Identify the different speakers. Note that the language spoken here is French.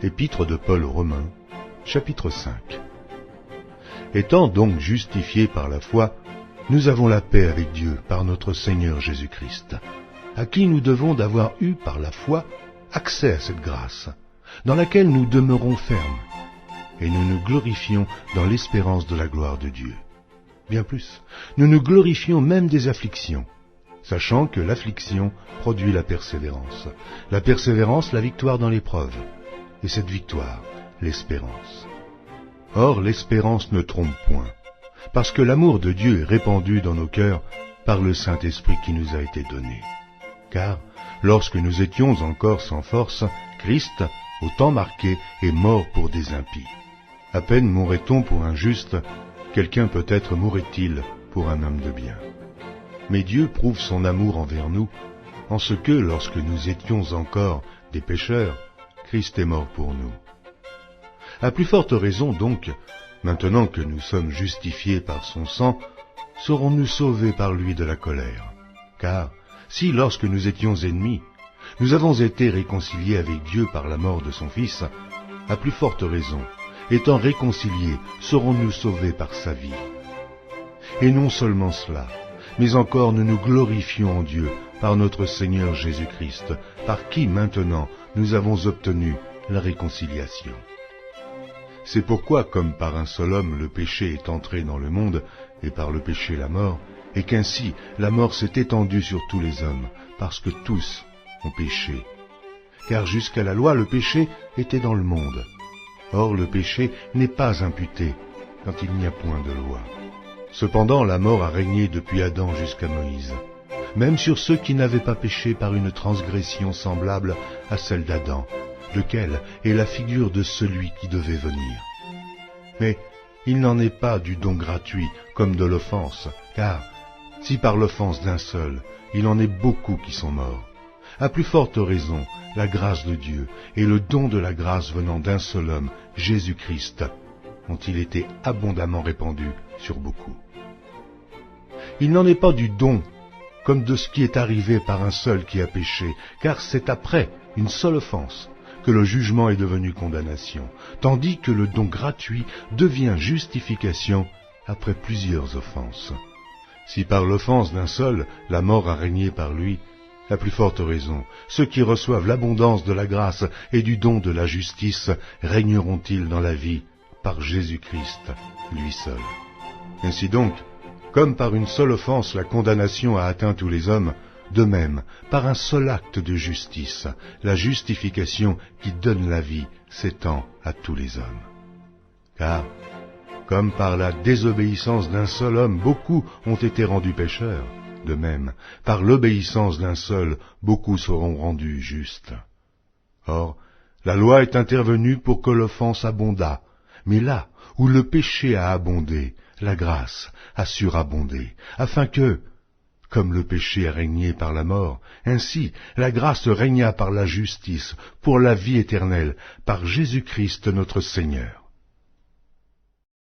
Speaker 1: Épître de Paul aux Romains, chapitre 5. Étant donc justifiés par la foi, nous avons la paix avec Dieu par notre Seigneur Jésus-Christ, à qui nous devons d'avoir eu par la foi accès à cette grâce, dans laquelle nous demeurons fermes, et nous nous glorifions dans l'espérance de la gloire de Dieu. Bien plus, nous nous glorifions même des afflictions, sachant que l'affliction produit la persévérance, la victoire dans l'épreuve, et cette victoire, l'espérance. Or, l'espérance ne trompe point, parce que l'amour de Dieu est répandu dans nos cœurs par le Saint-Esprit qui nous a été donné. Car, lorsque nous étions encore sans force, Christ, au temps marqué, est mort pour des impies. À peine mourrait-on pour un juste, quelqu'un peut-être mourrait-il pour un homme de bien. Mais Dieu prouve son amour envers nous, en ce que, lorsque nous étions encore des pécheurs, Christ est mort pour nous. À plus forte raison donc, maintenant que nous sommes justifiés par son sang, serons-nous sauvés par lui de la colère. Car, si lorsque nous étions ennemis, nous avons été réconciliés avec Dieu par la mort de son Fils, à plus forte raison, étant réconciliés, serons-nous sauvés par sa vie. Et non seulement cela, mais encore nous nous glorifions en Dieu par notre Seigneur Jésus-Christ, par qui maintenant nous avons obtenu la réconciliation. C'est pourquoi, comme par un seul homme le péché est entré dans le monde, et par le péché la mort, et qu'ainsi la mort s'est étendue sur tous les hommes, parce que tous ont péché. Car jusqu'à la loi, le péché était dans le monde. Or le péché n'est pas imputé, quand il n'y a point de loi. Cependant la mort a régné depuis Adam jusqu'à Moïse, même sur ceux qui n'avaient pas péché par une transgression semblable à celle d'Adam, lequel est la figure de celui qui devait venir. Mais il n'en est pas du don gratuit comme de l'offense, car si par l'offense d'un seul, il en est beaucoup qui sont morts, à plus forte raison, la grâce de Dieu et le don de la grâce venant d'un seul homme, Jésus-Christ, ont-ils été abondamment répandus sur beaucoup. Il n'en est pas du don comme de ce qui est arrivé par un seul qui a péché, car c'est après une seule offense que le jugement est devenu condamnation, tandis que le don gratuit devient justification après plusieurs offenses. Si par l'offense d'un seul, la mort a régné par lui, à plus forte raison, ceux qui reçoivent l'abondance de la grâce et du don de la justice régneront-ils dans la vie par Jésus-Christ, lui seul. Ainsi donc, comme par une seule offense la condamnation a atteint tous les hommes, de même, par un seul acte de justice, la justification qui donne la vie s'étend à tous les hommes. Car, comme par la désobéissance d'un seul homme beaucoup ont été rendus pécheurs, de même, par l'obéissance d'un seul, beaucoup seront rendus justes. Or, la loi est intervenue pour que l'offense abondât, mais là où le péché a abondé, la grâce a surabondé, afin que, comme le péché a régné par la mort, ainsi la grâce régna par la justice, pour la vie éternelle, par Jésus-Christ notre Seigneur.